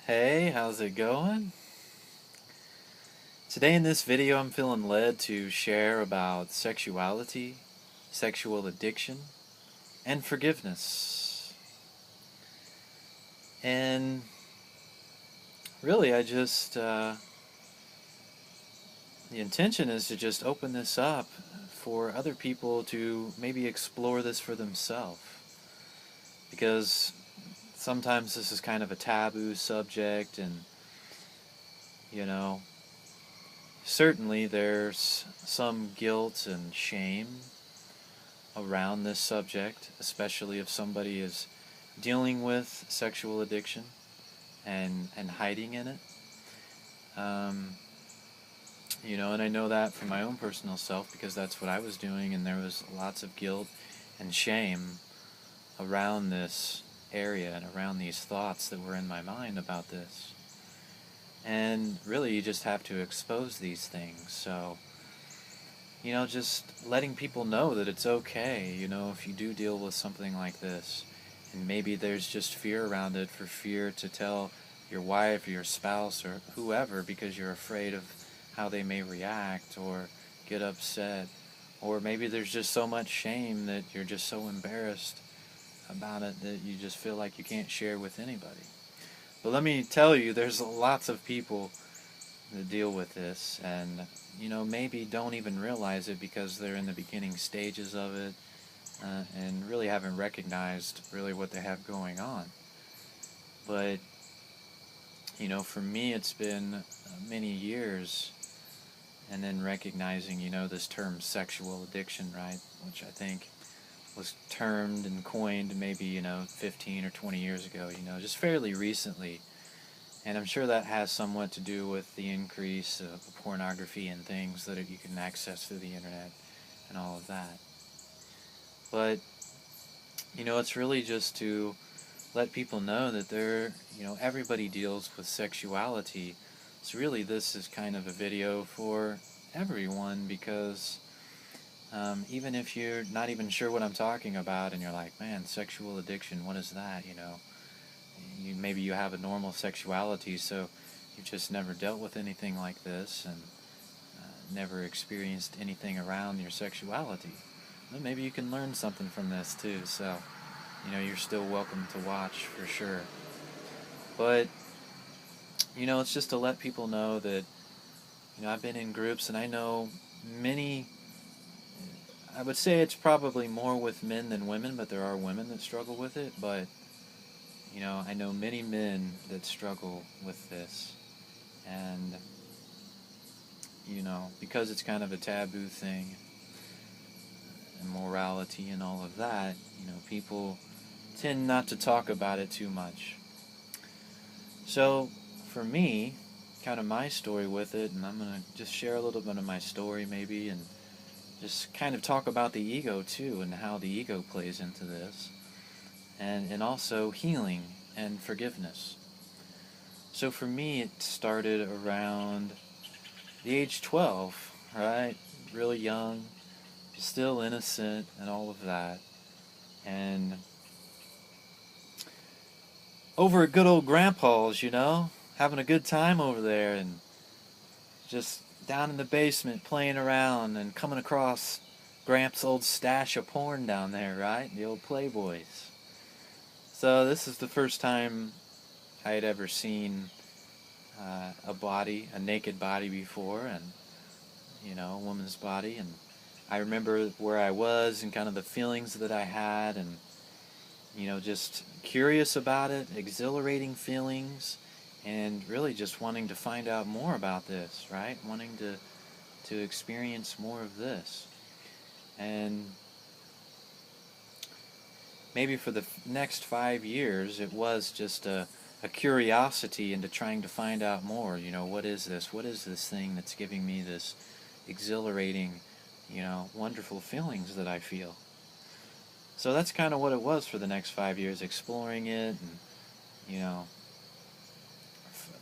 Hey, how's it going? Today in this video I'm feeling led to share about sexuality, sexual addiction, and forgiveness. And really the intention is to just open this up for other people to maybe explore this for themselves. Because sometimes this is kind of a taboo subject and, you know, certainly there's some guilt and shame around this subject, especially if somebody is dealing with sexual addiction and hiding in it. Um, and I know that from my own personal self because that's what I was doing, and there was lots of guilt and shame around this area and around these thoughts that were in my mind about this. And really, you just have to expose these things. So, just letting people know that it's okay, if you do deal with something like this. And maybe there's just fear around it, for fear to tell your wife or your spouse or whoever because you're afraid of how they may react or get upset. Or maybe there's just so much shame that you're just so embarrassed about it that you just feel like you can't share with anybody. But let me tell you, there's lots of people that deal with this and maybe don't even realize it because they're in the beginning stages of it, and really haven't recognized really what they have going on. But for me it's been many years, and then recognizing this term sexual addiction, right, which I think was termed and coined maybe 15 or 20 years ago, just fairly recently. And I'm sure that has somewhat to do with the increase of pornography and things that you can access through the internet and all of that. But, it's really just to let people know that everybody deals with sexuality. So really this is kind of a video for everyone because even if you're not even sure what I'm talking about and you're like, man, sexual addiction, what is that, maybe you have a normal sexuality, so you've just never dealt with anything like this and never experienced anything around your sexuality. Well, maybe you can learn something from this too, so you're still welcome to watch for sure. But it's just to let people know that I've been in groups and I know many. I would say it's probably more with men than women, but there are women that struggle with it. But I know many men that struggle with this, and because it's kind of a taboo thing, and morality and all of that, people tend not to talk about it too much. So, for me, kind of my story with it, and I'm going to just share a little bit of my story maybe, and just kind of talk about the ego too, and how the ego plays into this, and also healing and forgiveness. So for me, it started around the age 12, right? Really young, still innocent, and all of that. And over at good old Grandpa's, having a good time over there, and just down in the basement playing around and coming across Gramps' old stash of porn down there, right? The old Playboys. So this is the first time I had ever seen a naked body before, and a woman's body. And I remember where I was and kind of the feelings that I had, and just curious about it, exhilarating feelings, and really just wanting to find out more about this, right? Wanting to experience more of this. And maybe for the next 5 years, it was just a curiosity into trying to find out more. What is this? What is this thing that's giving me this exhilarating, wonderful feelings that I feel? So that's kind of what it was for the next 5 years, exploring it and,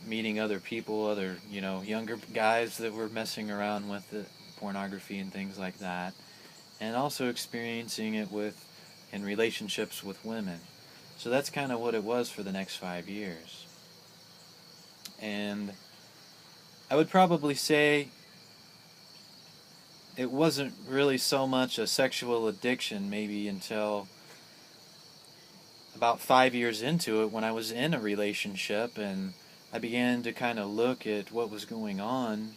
meeting other people, other, younger guys that were messing around with it, pornography and things like that, and also experiencing it in relationships with women. So that's kind of what it was for the next 5 years. And I would probably say it wasn't really so much a sexual addiction maybe until about 5 years into it when I was in a relationship and I began to kind of look at what was going on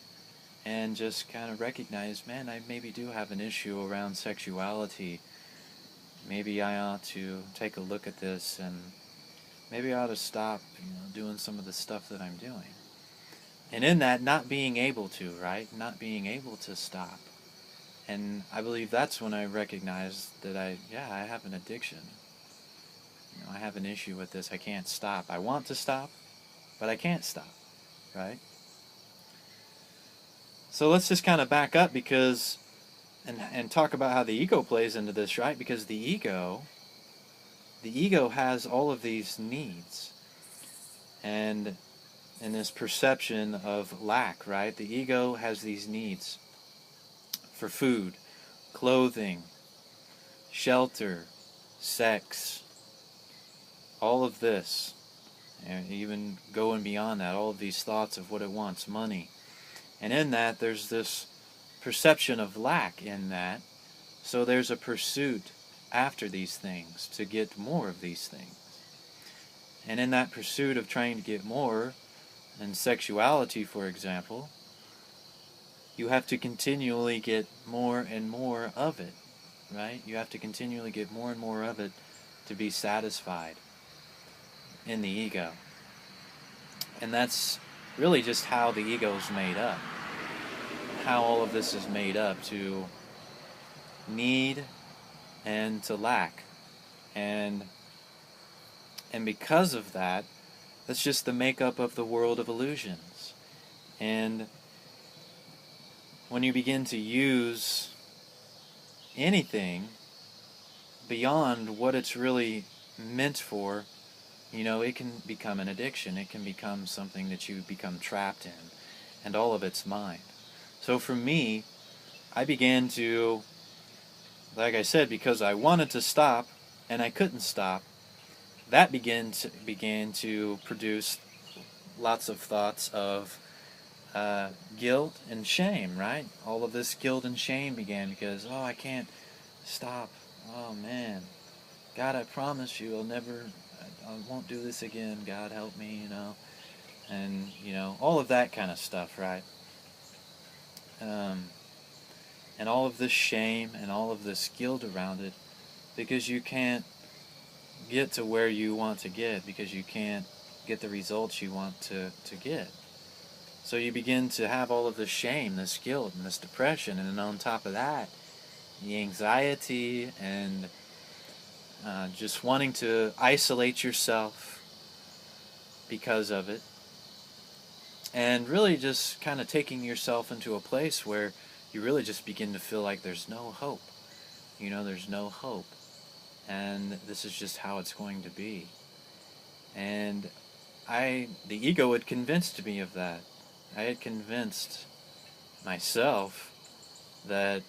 and just kind of recognize, man, I maybe do have an issue around sexuality. Maybe I ought to take a look at this and maybe I ought to stop, doing some of the stuff that I'm doing. And in that, not being able to, right? Not being able to stop. And I believe that's when I recognized that I have an addiction. I have an issue with this. I can't stop. I want to stop, but I can't stop, right? So let's just kind of back up because, and talk about how the ego plays into this, right? Because the ego has all of these needs, and in this perception of lack, right? The ego has these needs for food, clothing, shelter, sex, all of this, and even going beyond that, all of these thoughts of what it wants, money. And in that, there's this perception of lack in that, so there's a pursuit after these things to get more of these things. And in that pursuit of trying to get more, in sexuality, for example, you have to continually get more and more of it, right? You have to continually get more and more of it to be satisfied in the ego. And that's really just how the ego is made up. How all of this is made up, to need and to lack. And because of that, that's just the makeup of the world of illusions. And when you begin to use anything beyond what it's really meant for, it can become an addiction. It can become something that you become trapped in, and all of it's mind. So for me, I began to, like I said, because I wanted to stop and I couldn't stop, that began to produce lots of thoughts of guilt and shame, right? All of this guilt and shame began because, I can't stop. Oh man, God, I promise you, I won't do this again. God, help me, and all of that kind of stuff, right? Um, and all of this shame and all of this guilt around it, because you can't get to where you want to get, because you can't get the results you want to get. So you begin to have all of this shame, this guilt, and this depression, and then on top of that, the anxiety and just wanting to isolate yourself because of it, and really just kind of taking yourself into a place where you really just begin to feel like there's no hope. There's no hope, and this is just how it's going to be. And the ego had convinced me of that. I had convinced myself that,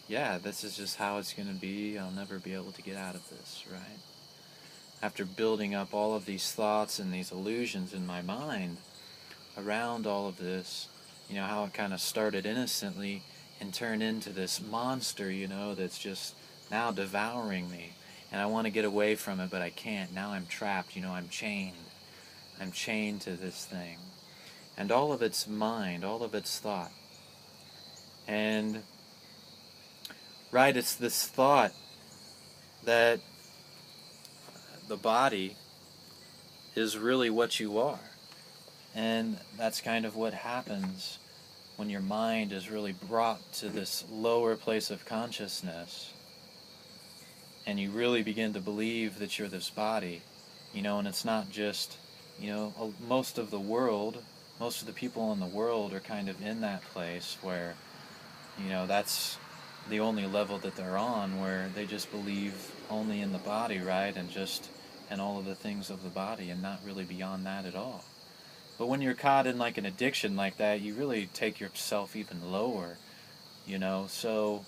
this is just how it's going to be. I'll never be able to get out of this, right? After building up all of these thoughts and these illusions in my mind around all of this, how it kind of started innocently and turned into this monster, that's just now devouring me. And I want to get away from it, but I can't. Now I'm trapped, I'm chained. I'm chained to this thing. And all of its mind, all of its thought. And, right, it's this thought that the body is really what you are. And that's kind of what happens when your mind is really brought to this lower place of consciousness, and you really begin to believe that you're this body, and it's not just, most of the people in the world are kind of in that place where, that's the only level that they're on, where they just believe only in the body, right, and all of the things of the body, and not really beyond that at all. But when you're caught in like an addiction like that, you really take yourself even lower, so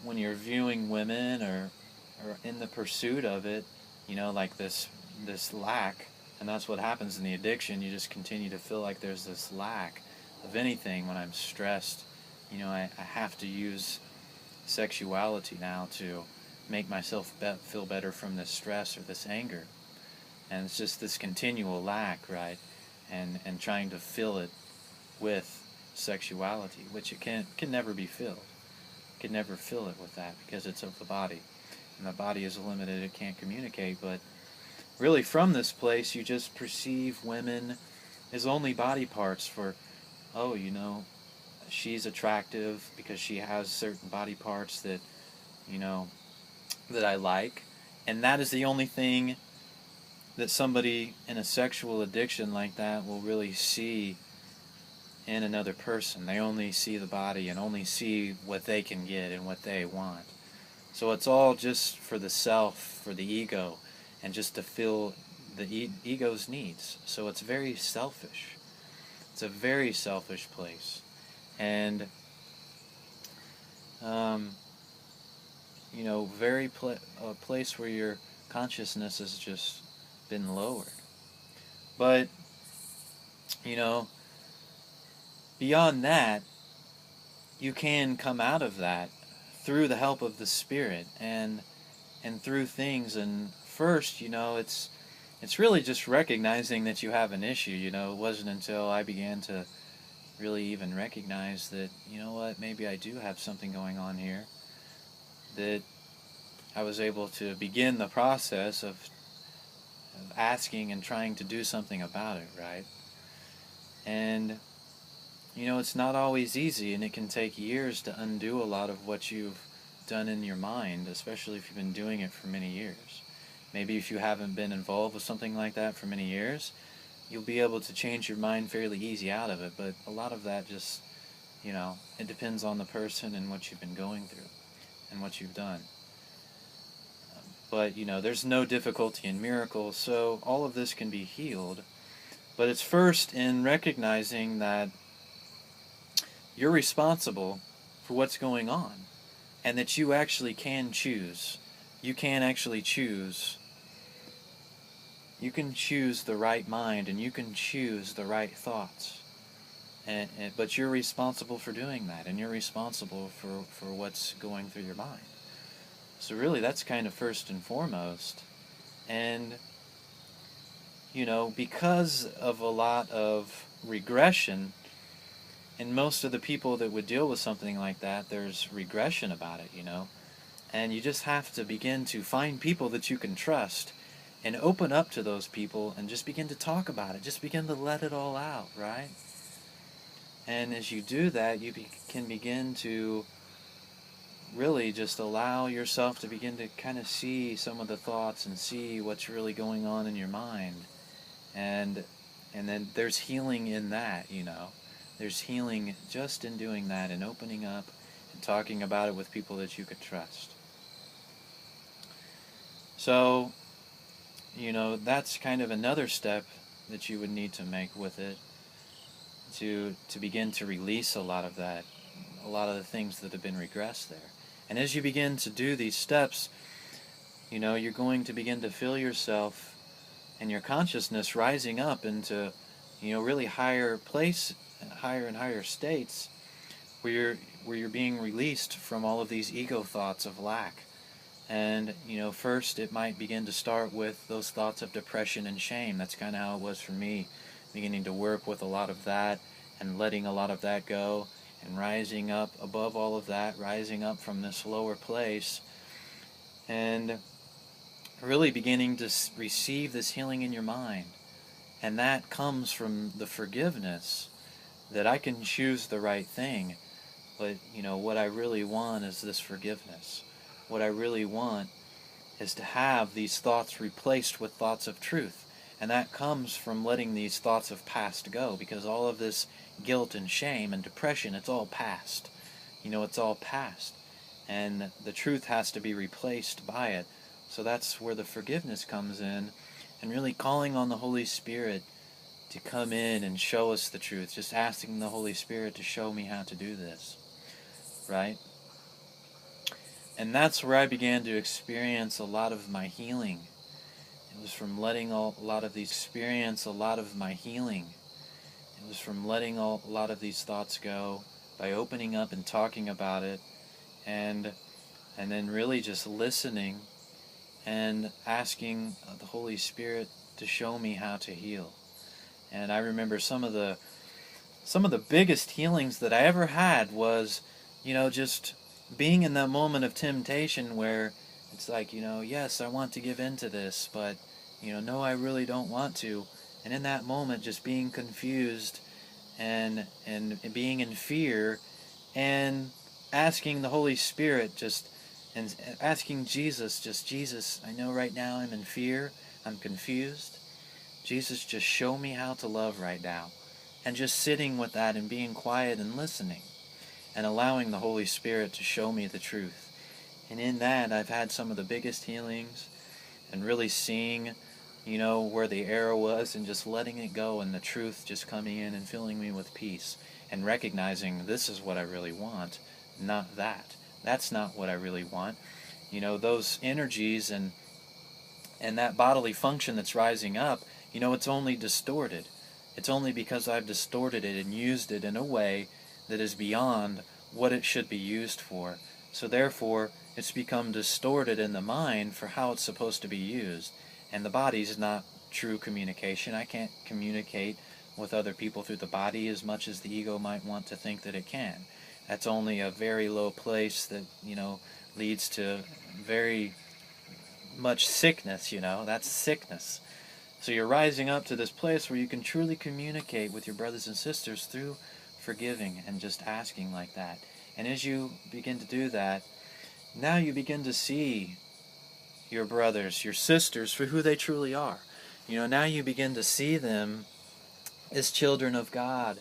when you're viewing women or in the pursuit of it, like this lack, And that's what happens in the addiction. You just continue to feel like there's this lack of anything. When I'm stressed, I have to use sexuality now to make myself feel better from this stress or this anger. And it's just this continual lack, right? And trying to fill it with sexuality, which it can never be filled. You can never fill it with that because it's of the body. And the body is limited, it can't communicate. But really, from this place, you just perceive women as only body parts for, oh, she's attractive because she has certain body parts that, you know, that I like. And that is the only thing that somebody in a sexual addiction like that will really see in another person. They only see the body and only see what they can get and what they want. So it's all just for the self, for the ego, and just to fill the ego's needs. So it's very selfish. It's a very selfish place. And, a place where your consciousness has just been lowered. But, you know, beyond that, you can come out of that through the help of the Spirit and through things. And first, it's really just recognizing that you have an issue. It wasn't until I began to really even recognize that, maybe I do have something going on here, that I was able to begin the process of asking and trying to do something about it, right? And, it's not always easy, and it can take years to undo a lot of what you've done in your mind, especially if you've been doing it for many years. Maybe if you haven't been involved with something like that for many years, you'll be able to change your mind fairly easy out of it, but a lot of that just, it depends on the person and what you've been going through and what you've done. But, there's no difficulty in miracles, so all of this can be healed. But it's first in recognizing that you're responsible for what's going on, and that you actually can choose. You can actually choose. You can choose the right mind, and you can choose the right thoughts. But you're responsible for doing that, and you're responsible for what's going through your mind. So really, that's kind of first and foremost. And, because of a lot of regression, in most of the people that would deal with something like that, there's regression about it, And you just have to begin to find people that you can trust and open up to those people and just begin to talk about it. Just begin to let it all out, right? And as you do that, you can begin to really just allow yourself to begin to kind of see some of the thoughts and see what's really going on in your mind. And then there's healing in that, There's healing just in doing that and opening up and talking about it with people that you could trust. So, that's kind of another step that you would need to make with it to begin to release a lot of that, a lot of the things that have been regressed there. And as you begin to do these steps, you're going to begin to feel yourself and your consciousness rising up into, really higher and higher states where you're being released from all of these ego thoughts of lack. And, first it might begin to start with those thoughts of depression and shame. That's kind of how it was for me, beginning to work with a lot of that and letting a lot of that go and rising up above all of that, rising up from this lower place and really beginning to receive this healing in your mind. And that comes from the forgiveness that I can choose the right thing, but, what I really want is this forgiveness. What I really want is to have these thoughts replaced with thoughts of truth. And that comes from letting these thoughts of past go, because all of this guilt and shame and depression, it's all past. It's all past. And the truth has to be replaced by it. So that's where the forgiveness comes in, and really calling on the Holy Spirit to come in and show us the truth. Just asking the Holy Spirit to show me how to do this. Right? And that's where I began to experience a lot of my healing. It was from letting a lot of these experience a lot of my healing. It was from letting a lot of these thoughts go by opening up and talking about it, and and then really just listening and asking the Holy Spirit to show me how to heal. And I remember some of the biggest healings that I ever had was, just being in that moment of temptation where it's like, yes, I want to give in to this, but, no, I really don't want to. And in that moment, just being confused and being in fear and asking the Holy Spirit and asking Jesus, Jesus, I know right now I'm in fear, I'm confused. Jesus, just show me how to love right now. And just sitting with that and being quiet and listening and allowing the Holy Spirit to show me the truth. And in that, I've had some of the biggest healings and really seeing, where the error was and just letting it go and the truth just coming in and filling me with peace and recognizing this is what I really want, not that. That's not what I really want. Those energies and that bodily function that's rising up, it's only distorted. It's only because I've distorted it and used it in a way that is beyond what it should be used for. So therefore, it's become distorted in the mind for how it's supposed to be used. And the body's not true communication. I can't communicate with other people through the body as much as the ego might want to think that it can. That's only a very low place that, leads to very much sickness, that's sickness. So you're rising up to this place where you can truly communicate with your brothers and sisters through forgiving and just asking like that. And as you begin to do that, now you begin to see your brothers, your sisters for who they truly are. Now you begin to see them as children of God,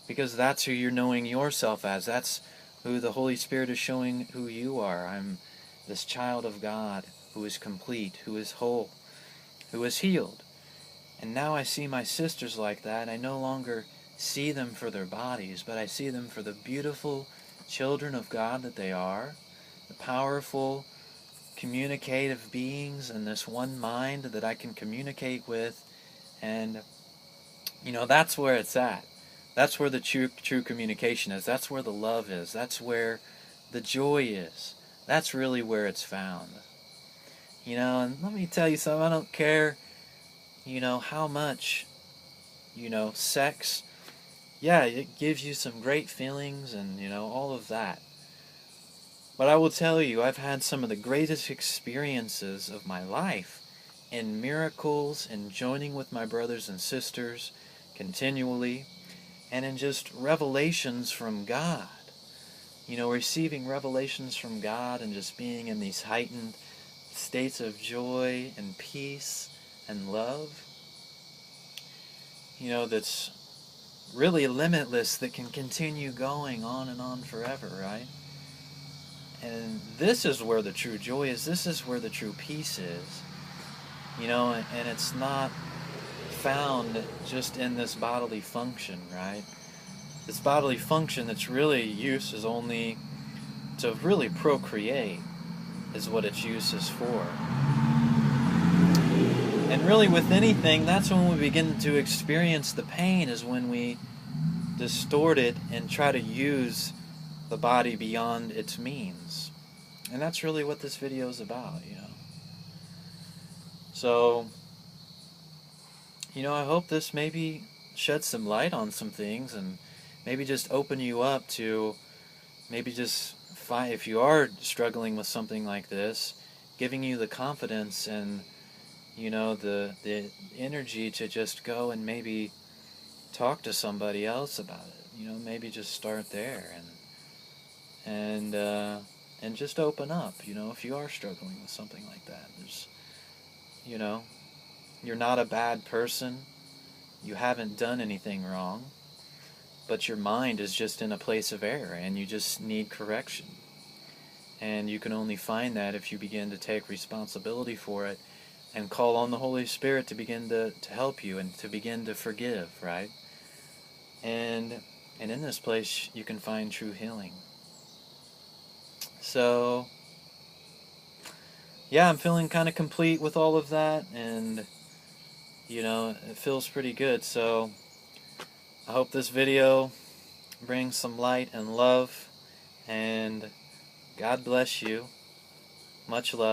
because that's who you're knowing yourself as. That's who the Holy Spirit is showing who you are. I'm this child of God who is complete, who is whole, who is healed. And now I see my sisters like that. I no longer see them for their bodies, but I see them for the beautiful children of God that they are, the powerful, communicative beings in this one mind that I can communicate with. And, that's where it's at. That's where the true communication is. That's where the love is. That's where the joy is. That's really where it's found. And let me tell you something. I don't care, how much, sex, yeah, it gives you some great feelings and, all of that. But I will tell you, I've had some of the greatest experiences of my life in miracles and joining with my brothers and sisters continually, and in just revelations from God. Receiving revelations from God and just being in these heightened states of joy and peace and love. That's really limitless, that can continue going on and on forever, right? And this is where the true joy is. This is where the true peace is. And it's not found just in this bodily function, right? This bodily function that's really use is only to really procreate is what its use is for. And really with anything, that's when we begin to experience the pain, is when we distort it and try to use the body beyond its means. And that's really what this video is about, So, I hope this maybe shed some light on some things and maybe just open you up to maybe just find, if you are struggling with something like this, giving you the confidence and, the energy to just go and maybe talk to somebody else about it. Maybe just start there and just open up, if you are struggling with something like that. There's, you're not a bad person. You haven't done anything wrong. But your mind is just in a place of error and you just need correction. And you can only find that if you begin to take responsibility for it and call on the Holy Spirit to begin to help you and to begin to forgive, right? And in this place you can find true healing. So yeah, I'm feeling kind of complete with all of that, and it feels pretty good. So I hope this video brings some light and love, and God bless you. Much love.